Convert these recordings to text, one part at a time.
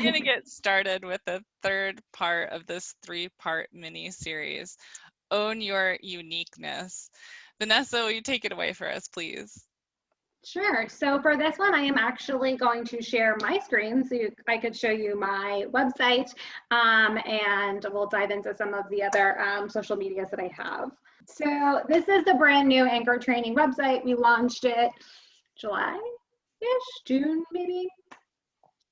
we're going to get started with the third part of this 3-part mini series, Own Your Uniqueness. Vanessa, will you take it away for us, please? Sure. So for this one, I am actually going to share my screen so I could show you my website, and we'll dive into some of the other social medias that I have. So this is the brand new Anchor Training website. We launched it July-ish, June maybe.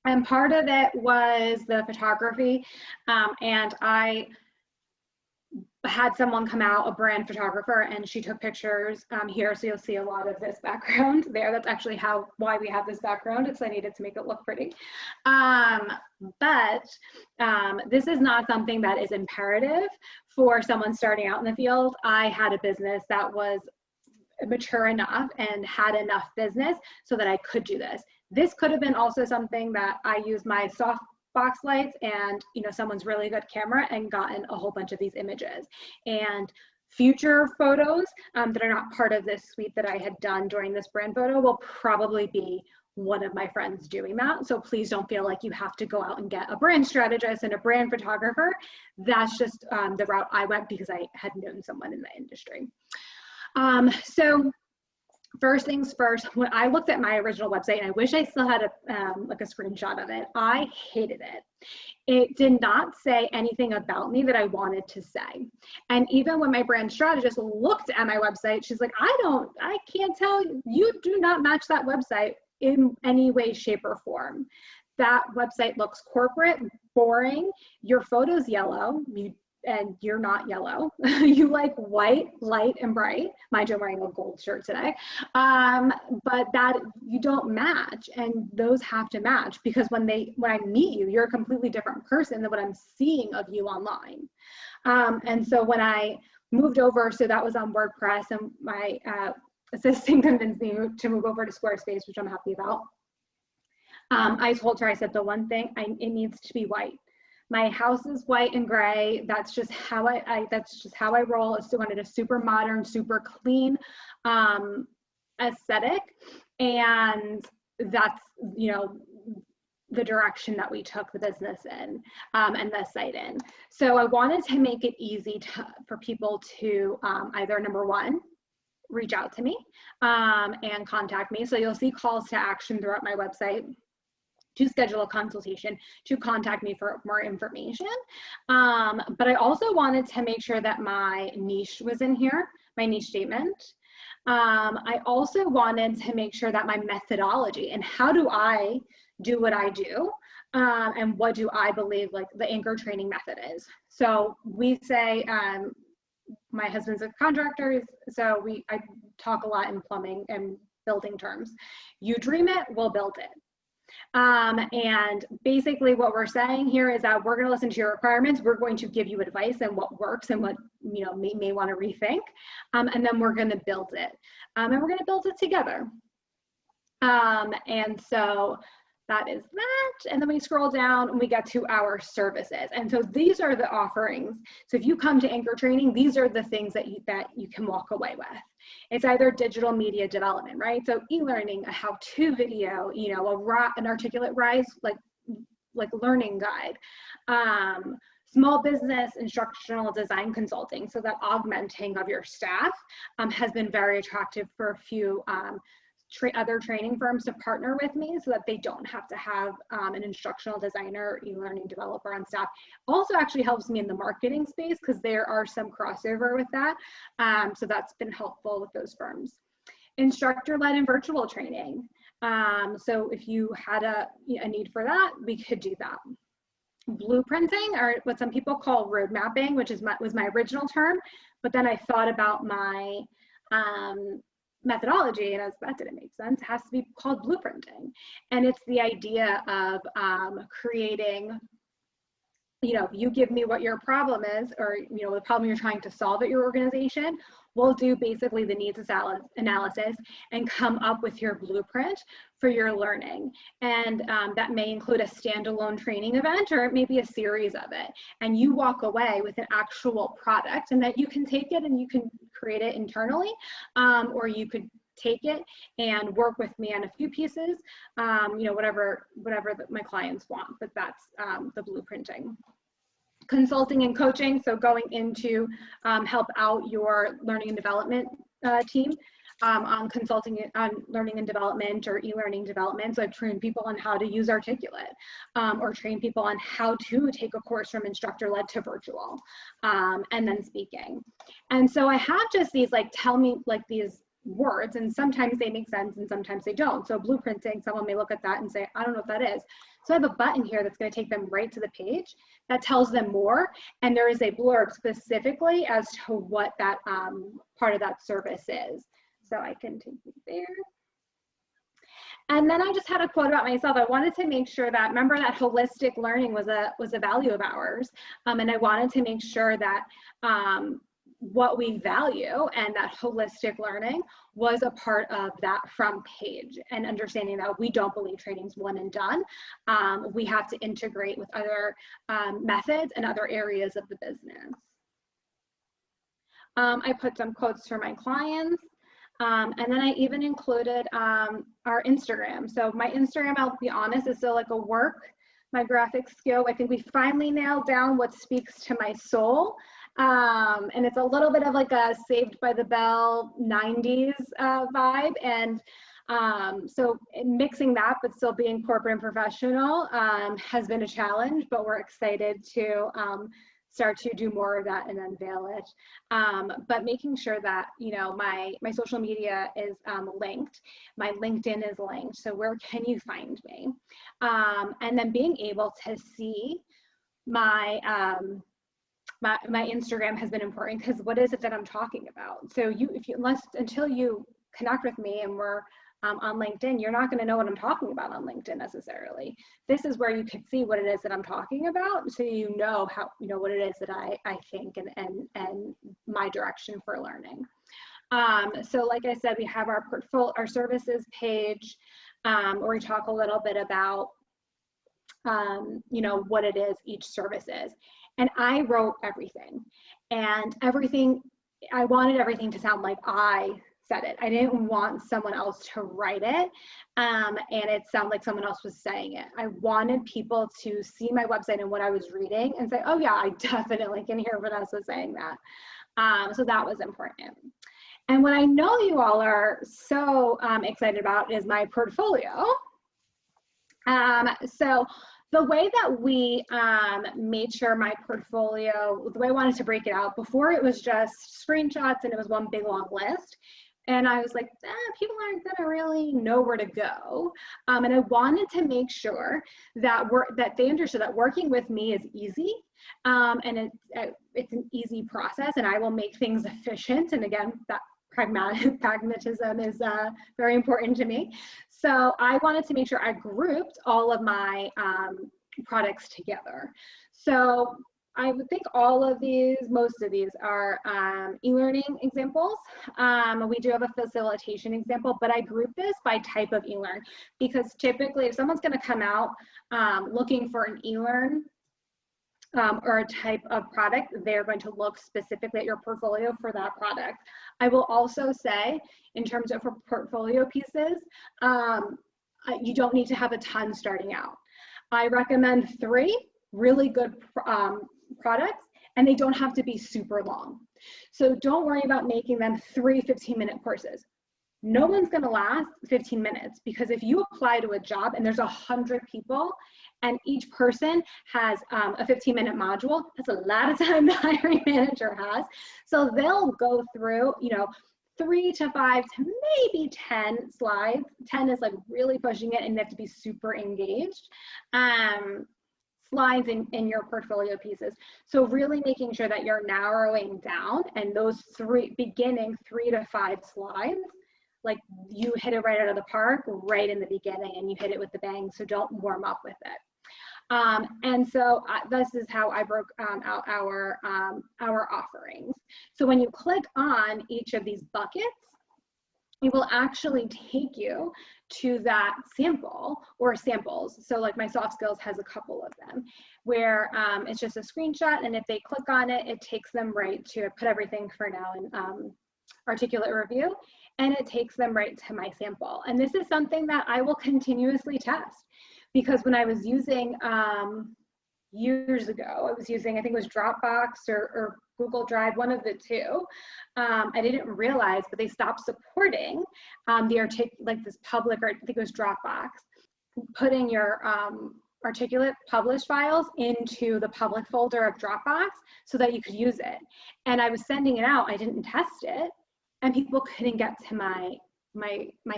And part of it was the photography, and I had someone come out, a brand photographer, and she took pictures here. So you'll see a lot of this background there. That's actually why we have this background. It's I needed to make it look pretty. But this is not something that is imperative for someone starting out in the field. I had a business that was mature enough and had enough business so that I could do this. This could have been also something that I use my soft box lights and someone's really good camera and gotten a whole bunch of these images. And future photos that are not part of this suite that I had done during this brand photo will probably be one of my friends doing that. So please don't feel like you have to go out and get a brand strategist and a brand photographer. That's just the route I went because I had known someone in the industry. So first things first, when I looked at my original website, and I wish I still had like a screenshot of it, I hated it. It did not say anything about me that I wanted to say. And even when my brand strategist looked at my website, she's like, I can't tell, you do not match that website in any way, shape, or form. That website looks corporate, boring, your photo's yellow, and you're not yellow. You like white, light, and bright. Mind you, I'm wearing a gold shirt today. But that you don't match, and those have to match because when I meet you, you're a completely different person than what I'm seeing of you online. And so when I moved over, so that was on WordPress, and my assistant convinced me to move over to Squarespace, which I'm happy about. I told her, I said, the one thing, it needs to be white. My house is white and gray. That's just how that's just how I roll. I still wanted a super modern, super clean aesthetic. And that's, the direction that we took the business in and the site in. So I wanted to make it easy for people to either, number one, reach out to me and contact me. So you'll see calls to action throughout my website to schedule a consultation, to contact me for more information. But I also wanted to make sure that my niche was in here, my niche statement. I also wanted to make sure that my methodology and how do I do what I do, and what do I believe like the Anchor Training method is. So we say, my husband's a contractor, so I talk a lot in plumbing and building terms. You dream it, we'll build it. And basically what we're saying here is that we're going to listen to your requirements. We're going to give you advice and what works and what may want to rethink. And then we're going to build it. And we're going to build it together. And so that is that. And then we scroll down and we get to our services. And so these are the offerings. So if you come to Anchor Training, these are the things that you can walk away with. It's either digital media development, right? So e-learning, a how-to video, an articulate rise, like learning guide, small business instructional design consulting. So that augmenting of your staff has been very attractive for a few other training firms to partner with me so that they don't have to have an instructional designer, e-learning developer on staff. Also actually helps me in the marketing space because there are some crossover with that. So that's been helpful with those firms. Instructor-led and virtual training. So if you had a need for that, we could do that. Blueprinting, or what some people call road mapping, which was my original term, but then I thought about my methodology, and that didn't make sense. It has to be called blueprinting, and it's the idea of creating, you give me what your problem is, or the problem you're trying to solve at your organization. We'll do basically the needs analysis and come up with your blueprint for your learning. And that may include a standalone training event, or it may be a series of it. And you walk away with an actual product, and that you can take it and you can create it internally, or you could take it and work with me on a few pieces, you know, whatever my clients want, but that's the blueprinting. Consulting and coaching, so going into help out your learning and development team on consulting on learning and development or e-learning development. So I've trained people on how to use Articulate, or train people on how to take a course from instructor-led to virtual, and then speaking. And so I have just these like, tell me like these words, and sometimes they make sense and sometimes they don't. So blueprinting, someone may look at that and say, I don't know what that is. So I have a button here that's going to take them right to the page that tells them more, and there is a blurb specifically as to what that part of that service is. So I can take it there. And then I just had a quote about myself. I wanted to make sure that, remember that holistic learning was a value of ours, and I wanted to make sure that what we value and that holistic learning was a part of that front page, and understanding that we don't believe training's one and done. We have to integrate with other methods and other areas of the business. I put some quotes for my clients. And then I even included our Instagram. So my Instagram, I'll be honest, is still like a work, my graphic skill. I think we finally nailed down what speaks to my soul. And it's a little bit of like a Saved by the Bell 90s vibe. And so mixing that, but still being corporate and professional has been a challenge, but we're excited to start to do more of that and unveil it. But making sure that, you know, my social media is linked, my LinkedIn is linked. So where can you find me? And then being able to see my Instagram has been important, because what is it that I'm talking about? So until you connect with me and we're on LinkedIn, you're not going to know what I'm talking about on LinkedIn necessarily. This is where you could see what it is that I'm talking about, so you know how, you know, what it is that I think and my direction for learning. So like I said, we have our portfolio, our services page, where we talk a little bit about you know, what it is each service is. And I wrote everything, and I wanted everything to sound like I said it. I didn't want someone else to write it and it sounded like someone else was saying it. I wanted people to see my website and what I was reading and say, oh yeah, I definitely can hear Vanessa saying that. So that was important. And what I know you all are so excited about is my portfolio. So the way that we made sure my portfolio, the way I wanted to break it out, before it was just screenshots and it was one big long list. And I was like, people aren't gonna really know where to go. And I wanted to make sure that they understood that working with me is easy, and it's an easy process, and I will make things efficient. And again, that pragmatism is very important to me. So I wanted to make sure I grouped all of my products together. So I would think most of these are e-learning examples. We do have a facilitation example, but I group this by type of e-learn, because typically if someone's going to come out looking for an e-learn or a type of product, they're going to look specifically at your portfolio for that product. I will also say, in terms of portfolio pieces, you don't need to have a ton starting out. I recommend 3 really good products, and they don't have to be super long. So don't worry about making them 3 15-minute courses. No one's going to last 15 minutes, because if you apply to a job and there's 100 people and each person has a 15-minute module, that's a lot of time the hiring manager has. So they'll go through, you know, 3 to 5 to maybe 10 slides. 10 is like really pushing it, and you have to be super engaged. Slides in your portfolio pieces. So really making sure that you're narrowing down, and those beginning 3 to 5 slides, like you hit it right out of the park, right in the beginning, and you hit it with the bang. So don't warm up with it. And so this is how I broke out our offerings. So when you click on each of these buckets, it will actually take you to that sample or samples. So like my soft skills has a couple of them where it's just a screenshot, and if they click on it, it takes them right to put everything for now in articulate review. and it takes them right to my sample. And this is something that I will continuously test, because when I was using, years ago, I was using, I think it was Dropbox or Google Drive, one of the two. I didn't realize, but they stopped supporting like this public, or I think it was Dropbox, putting your articulate published files into the public folder of Dropbox so that you could use it. And I was sending it out, I didn't test it, and people couldn't get to my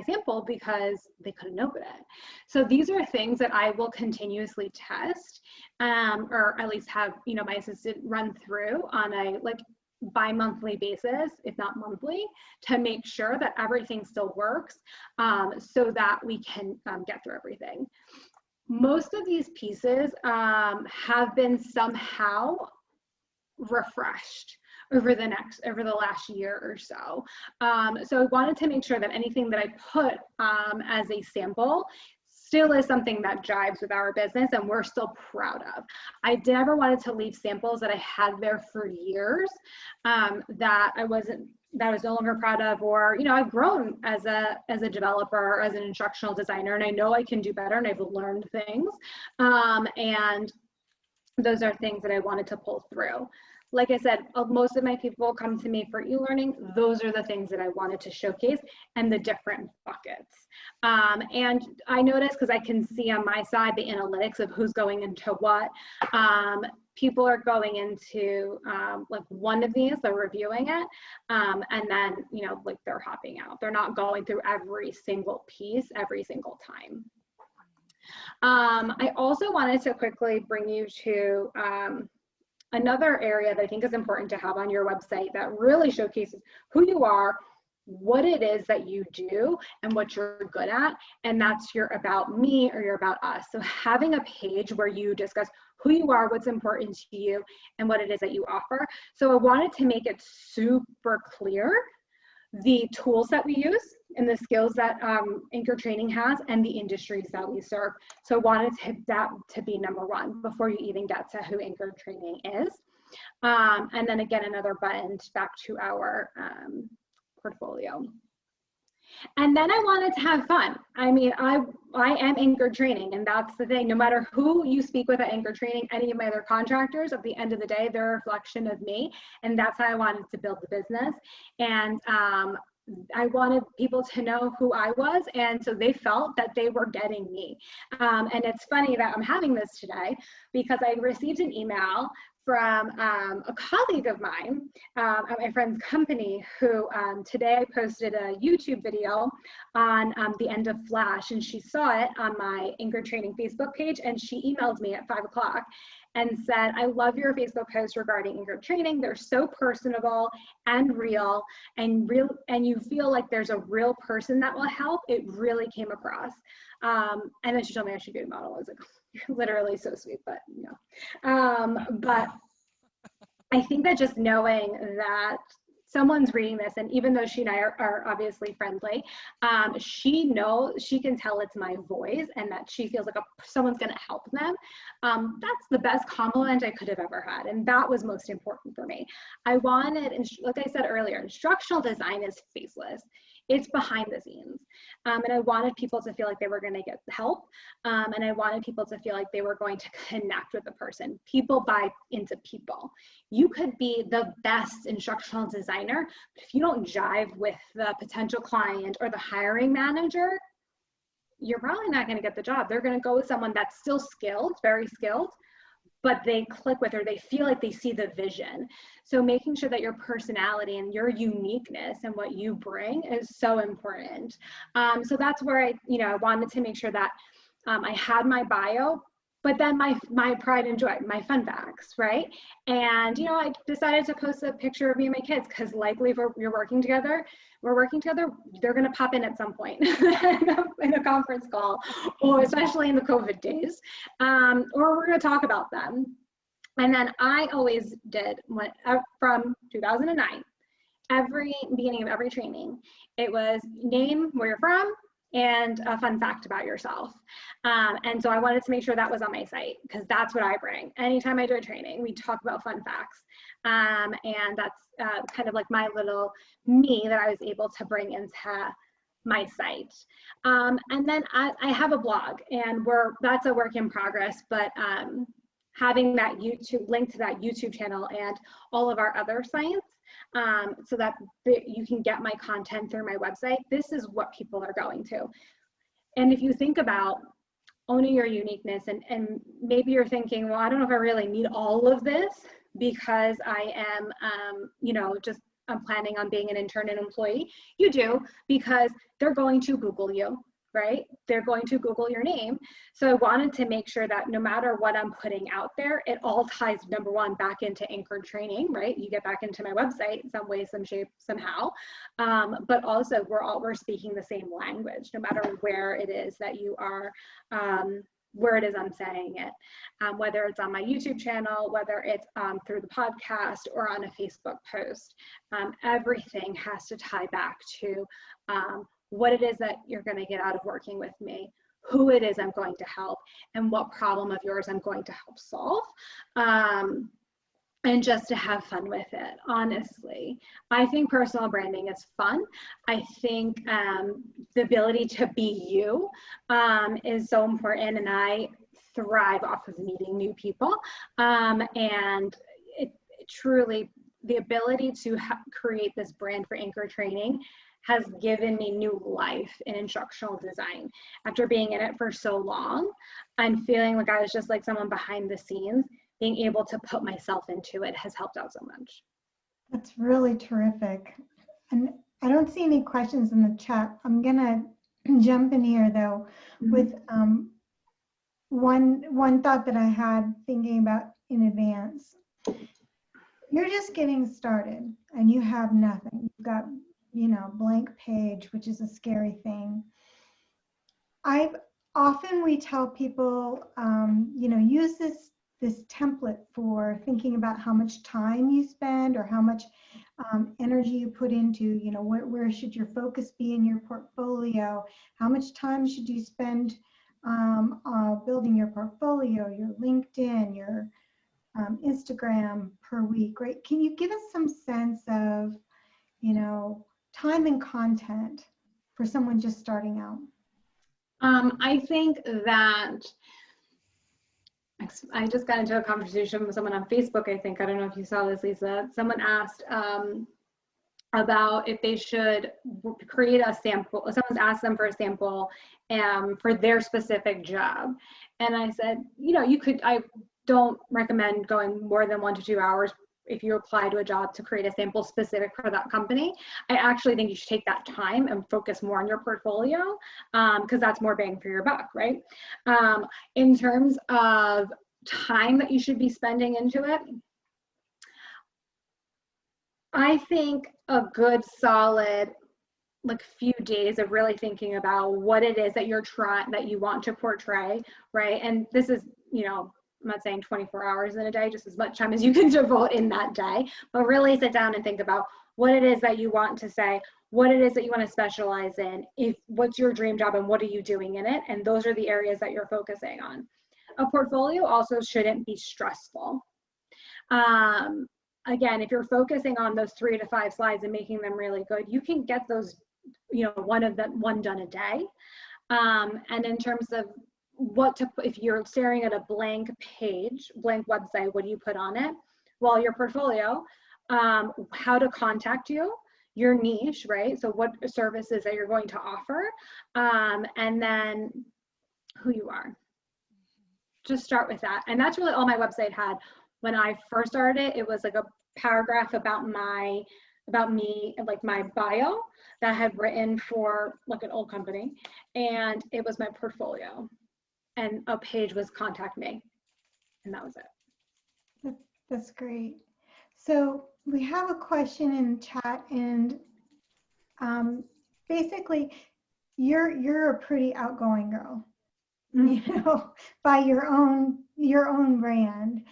sample because they couldn't open it. So these are things that I will continuously test, or at least have, you know, my assistant run through on a like bi-monthly basis, if not monthly, to make sure that everything still works, so that we can get through everything. Most of these pieces have been somehow refreshed over the last year or so. So I wanted to make sure that anything that I put as a sample still is something that jives with our business and we're still proud of. I never wanted to leave samples that I had there for years that I was no longer proud of, or, you know, I've grown as a developer, as an instructional designer, and I know I can do better, and I've learned things. And those are things that I wanted to pull through. Like I said, most of my people come to me for e-learning. Those are the things that I wanted to showcase, and the different buckets. And I noticed, because I can see on my side the analytics of who's going into what. People are going into like one of these, they're reviewing it, and then, you know, like they're hopping out. They're not going through every single piece every single time. I also wanted to quickly bring you to another area that I think is important to have on your website that really showcases who you are, what it is that you do, and what you're good at, and that's your about me or your about us. So having a page where you discuss who you are, what's important to you, and what it is that you offer. So I wanted to make it super clear the tools that we use and the skills that Anchor Training has, and the industries that we serve. So I wanted that to be number one before you even get to who Anchor Training is. And then again, another button back to our portfolio. And then I wanted to have fun. I mean, I am Anchor Training, and that's the thing. No matter who you speak with at Anchor Training, any of my other contractors, at the end of the day, they're a reflection of me, and that's how I wanted to build the business. And I wanted people to know who I was, and so they felt that they were getting me. And it's funny that I'm having this today, because I received an email from a colleague of mine at my friend's company, who today I posted a YouTube video on the end of Flash, and she saw it on my Anchor Training Facebook page, and she emailed me at 5 o'clock and said, I love your Facebook posts regarding Anchor Training. They're so personable and real, and you feel like there's a real person that will help. It really came across. And then she told me I should be a model. I was like, you're literally so sweet, but no. But I think that just knowing that someone's reading this, and even though she and I are obviously friendly, she can tell it's my voice, and that she feels like someone's going to help them. That's the best compliment I could have ever had, and that was most important for me. I wanted, like I said earlier, instructional design is faceless. It's behind the scenes. And I wanted people to feel like they were going to get help. And I wanted people to feel like they were going to connect with the person. People buy into people. You could be the best instructional designer, but if you don't jive with the potential client or the hiring manager, you're probably not going to get the job. They're going to go with someone that's still skilled, very skilled, but they click with, or they feel like they see the vision. So making sure that your personality and your uniqueness and what you bring is so important. So that's where I wanted to make sure that I had my bio, but then my pride and joy, my fun facts, right? And, I decided to post a picture of me and my kids, because likely if we're working together, they're going to pop in at some point in a conference call, or especially in the COVID days, or we're going to talk about them. And then I always did, from 2009, beginning of every training, it was name, where you're from, and a fun fact about yourself. And so I wanted to make sure that was on my site, because that's what I bring. Anytime I do a training, we talk about fun facts. And that's kind of like my little me that I was able to bring into my site. And then I have a blog, and that's a work in progress, but having that YouTube link to that YouTube channel and all of our other sites, so that you can get my content through my website. This is what people are going to. And if you think about owning your uniqueness, and maybe you're thinking, well, I don't know if I really need all of this, because I am, I'm planning on being an intern and employee. You do, because they're going to Google you, right? They're going to Google your name. So I wanted to make sure that no matter what I'm putting out there, it all ties, number one, back into anchored training, right? You get back into my website in some way, some shape, somehow. But also we're speaking the same language, no matter where it is that you are, where it is I'm saying it, whether it's on my YouTube channel, whether it's through the podcast or on a Facebook post. Everything has to tie back to what it is that you're going to get out of working with me, who it is I'm going to help, and what problem of yours I'm going to help solve. And just to have fun with it, honestly. I think personal branding is fun. I think the ability to be you is so important, and I thrive off of meeting new people. And it truly, the ability to create this brand for Anchor Training has given me new life in instructional design. After being in it for so long, I'm feeling like I was just like someone behind the scenes. Being able to put myself into it has helped out so much. That's really terrific. And I don't see any questions in the chat. I'm gonna jump in here though, with one thought that I had thinking about in advance. You're just getting started and you have nothing. You've got, blank page, which is a scary thing. Often we tell people, use this template for thinking about how much time you spend or how much energy you put into, where should your focus be in your portfolio? How much time should you spend building your portfolio, your LinkedIn, your Instagram per week, right? Can you give us some sense of, time and content for someone just starting out? I think that I just got into a conversation with someone on Facebook, I think. I don't know if you saw this, Lisa. Someone asked about if they should create a sample. Someone's asked them for a sample for their specific job. And I said, I don't recommend going more than 1 to 2 hours if you apply to a job to create a sample specific for that company. I actually think you should take that time and focus more on your portfolio, because that's more bang for your buck, right? In terms of time that you should be spending into it, I think a good solid few days of really thinking about what it is that that you want to portray, right? And this is, I'm not saying 24 hours in a day, just as much time as you can devote in that day, but really sit down and think about what it is that you want to say, what it is that you want to specialize in, what's your dream job and what are you doing in it? And those are the areas that you're focusing on. A portfolio also shouldn't be stressful. Again, if you're focusing on those 3 to 5 slides and making them really good, you can get those, one done a day. And in terms of if you're staring at a blank page, blank website, what do you put on it? Well, your portfolio, how to contact you, your niche, right? So what services that you're going to offer, and then who you are. Just start with that. And that's really all my website had. When I first started, it was like a paragraph about me, like my bio that I had written for like an old company, and it was my portfolio. And a page was contact me, and that was it. That's great. So we have a question in chat, and basically, you're a pretty outgoing girl, by your own brand,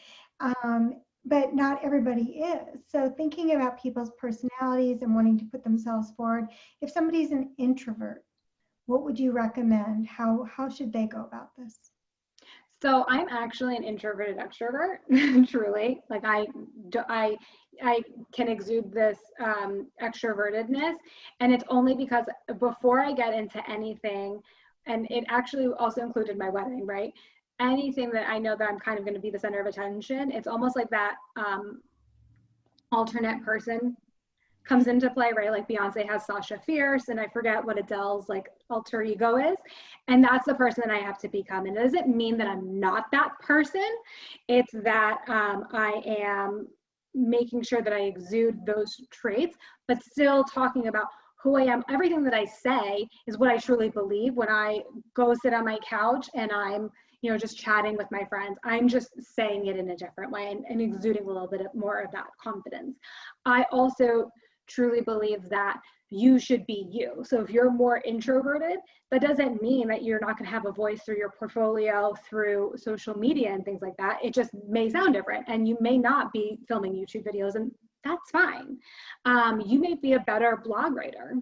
but not everybody is. So thinking about people's personalities and wanting to put themselves forward, if somebody's an introvert, what would you recommend? How should they go about this? So I'm actually an introverted extrovert, truly. Like I can exude this extrovertedness, and it's only because before I get into anything, and it actually also included my wedding, right? Anything that I know that I'm kind of going to be the center of attention, it's almost like that alternate person comes into play, right? Like Beyonce has Sasha Fierce, and I forget what Adele's like alter ego is. And that's the person that I have to become. And it doesn't mean that I'm not that person. It's that I am making sure that I exude those traits, but still talking about who I am. Everything that I say is what I truly believe. When I go sit on my couch and I'm, you know, just chatting with my friends, I'm just saying it in a different way and exuding a little bit more of that confidence. I also truly believe that you should be you. So if you're more introverted, that doesn't mean that you're not going to have a voice through your portfolio, through social media and things like that. It just may sound different, and you may not be filming YouTube videos, and that's fine. You may be a better blog writer,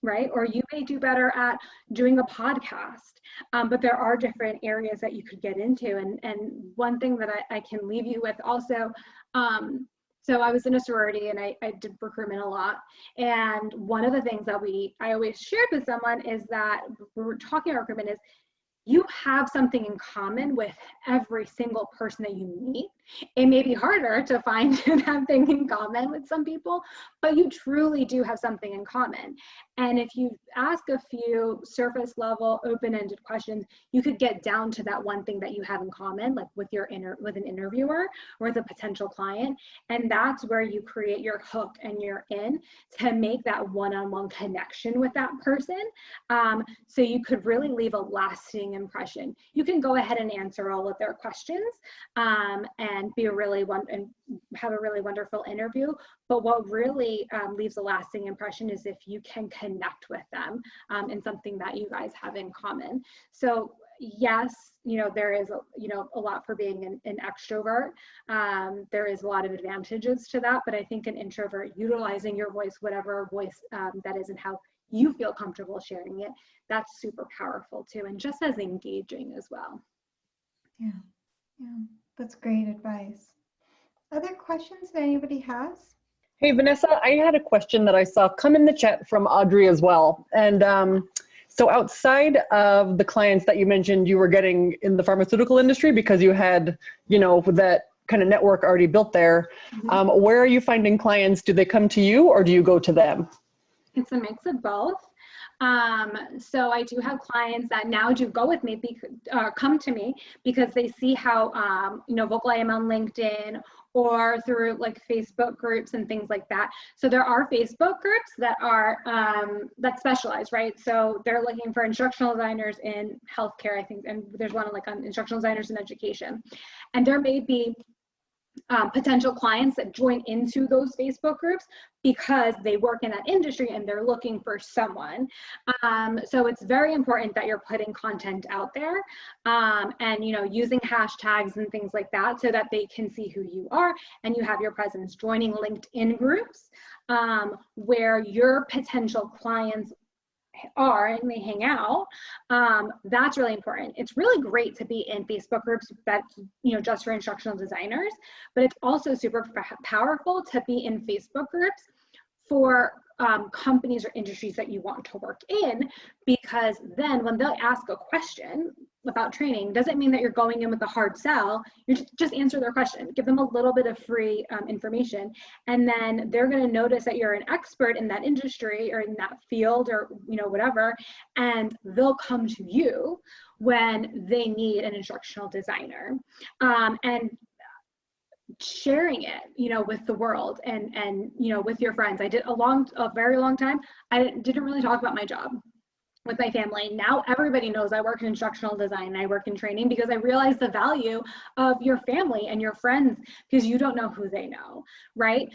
right? Or you may do better at doing a podcast, but there are different areas that you could get into. And one thing that I can leave you with also, so I was in a sorority and I did recruitment a lot. And one of the things that I always shared with someone is that we were talking about recruitment is you have something in common with every single person that you meet. It may be harder to find that thing in common with some people, but you truly do have something in common. And if you ask a few surface level, open-ended questions, you could get down to that one thing that you have in common, like with with an interviewer or with a potential client. And that's where you create your hook and your in to make that one-on-one connection with that person. So you could really leave a lasting impression. You can go ahead and answer all of their questions and be and have a really wonderful interview. But what really leaves a lasting impression is if you can connect with them in something that you guys have in common. So yes, you know, there is a lot for being an extrovert. There is a lot of advantages to that, but I think an introvert, utilizing your voice, whatever voice that is, and how you feel comfortable sharing it, that's super powerful too, and just as engaging as well. Yeah, that's great advice. Other questions that anybody has? Hey, Vanessa, I had a question that I saw come in the chat from Audrey as well. And so outside of the clients that you mentioned you were getting in the pharmaceutical industry because you had, you know, that kind of network already built there, where are you finding clients? Do they come to you or do you go to them? It's a mix of both. So I do have clients that now do go with me, come to me because they see how, vocal I am on LinkedIn or through like Facebook groups and things like that. So there are Facebook groups that are, that specialize, right? So they're looking for instructional designers in healthcare, I think, and there's one like on instructional designers in education. And there may be potential clients that join into those Facebook groups because they work in that industry and they're looking for someone. So it's very important that you're putting content out there and, using hashtags and things like that so that they can see who you are and you have your presence. Joining LinkedIn groups where your potential clients are and they hang out, that's really important. It's really great to be in Facebook groups that's just for instructional designers, but it's also super powerful to be in Facebook groups for companies or industries that you want to work in, because then when they'll ask a question about training, doesn't mean that you're going in with a hard sell. You just answer their question, give them a little bit of free information, and then they're going to notice that you're an expert in that industry or in that field or whatever, and they'll come to you when they need an instructional designer. And sharing it, with the world and with your friends. I did a very long time, I didn't really talk about my job with my family. Now everybody knows I work in instructional design and I work in training because I realize the value of your family and your friends because you don't know who they know, right?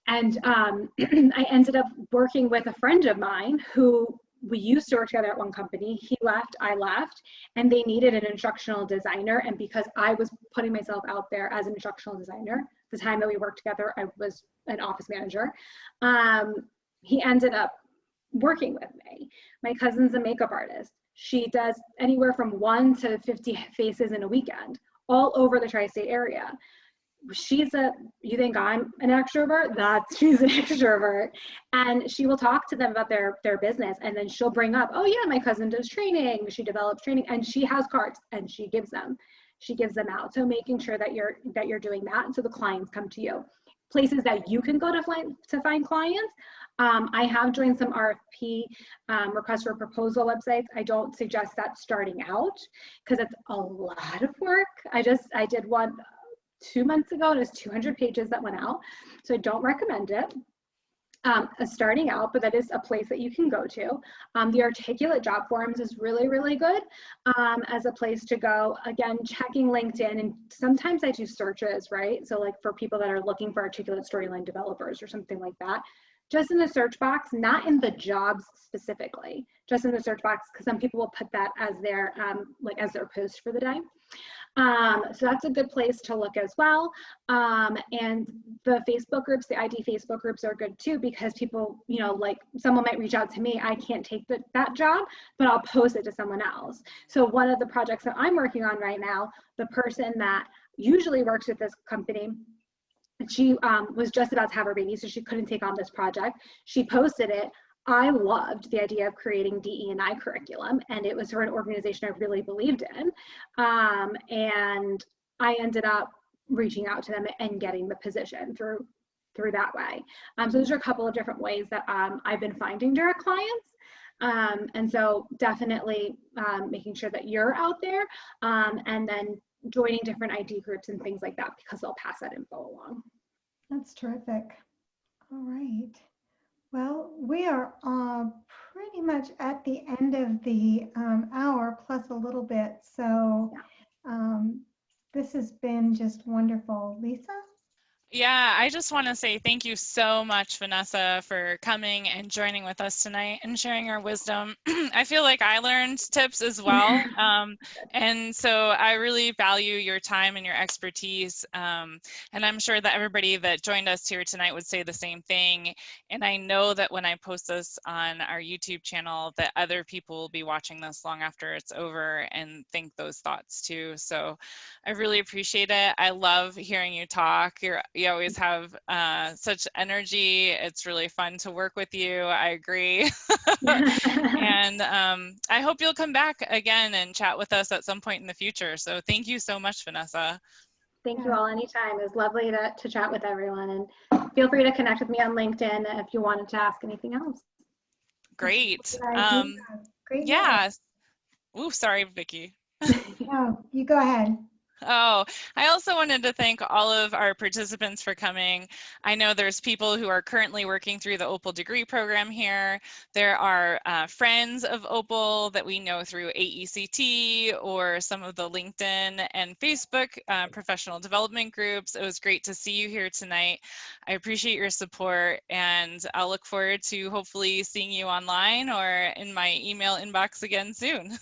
And I ended up working with a friend of mine who we used to work together at one company. He left, I left, and they needed an instructional designer. And because I was putting myself out there as an instructional designer, the time that we worked together, I was an office manager. He ended up working with me. My cousin's a makeup artist. She does anywhere from 1 to 50 faces in a weekend, all over the tri-state area. You think I'm an extrovert? She's an extrovert. And she will talk to them about their business, and then she'll bring up, oh yeah, my cousin does training, she develops training, and she has cards and she gives them out. So making sure that you're doing that, and so the clients come to you. Places that you can go to find clients. I have joined some RFP, request for proposal websites. I don't suggest that starting out because it's a lot of work. I did one 2 months ago, and it was 200 pages that went out. So I don't recommend it starting out, but that is a place that you can go to. The articulate job forums is really, really good as a place to go. Again, checking LinkedIn, and sometimes I do searches, right? So like for people that are looking for articulate storyline developers or something like that, just in the search box, not in the jobs specifically, just in the search box, because some people will put that as their as their post for the day. So that's a good place to look as well. And the Facebook groups, the ID Facebook groups are good too, because people, like someone might reach out to me, I can't take that job, but I'll post it to someone else. So one of the projects that I'm working on right now, the person that usually works with this company, she was just about to have her baby, so she couldn't take on this project. She posted it. I loved the idea of creating DE&I curriculum, and it was for an organization I really believed in. And I ended up reaching out to them and getting the position through that way. So those are a couple of different ways that I've been finding direct clients. And so definitely making sure that you're out there, and then joining different ID groups and things like that, because they'll pass that info along. That's terrific. All right. Well, we are pretty much at the end of the hour plus a little bit. So this has been just wonderful. Lisa? Yeah, I just want to say thank you so much, Vanessa, for coming and joining with us tonight and sharing your wisdom. I feel like I learned tips as well. And so I really value your time and your expertise. And I'm sure that everybody that joined us here tonight would say the same thing. And I know that when I post this on our YouTube channel, that other people will be watching this long after it's over and think those thoughts too. So I really appreciate it. I love hearing you talk. You always have such energy. It's really fun to work with you. I agree. And I hope you'll come back again and chat with us at some point in the future. So thank you so much, Vanessa. Thank you all anytime. It was lovely to chat with everyone, and feel free to connect with me on LinkedIn if you wanted to ask anything else. Great. Great. Yeah. Ooh, sorry, Vicki. No, you go ahead. Oh, I also wanted to thank all of our participants for coming. I know there's people who are currently working through the Opal degree program here. There are friends of Opal that we know through AECT or some of the LinkedIn and Facebook professional development groups. It was great to see you here tonight. I appreciate your support, and I'll look forward to hopefully seeing you online or in my email inbox again soon.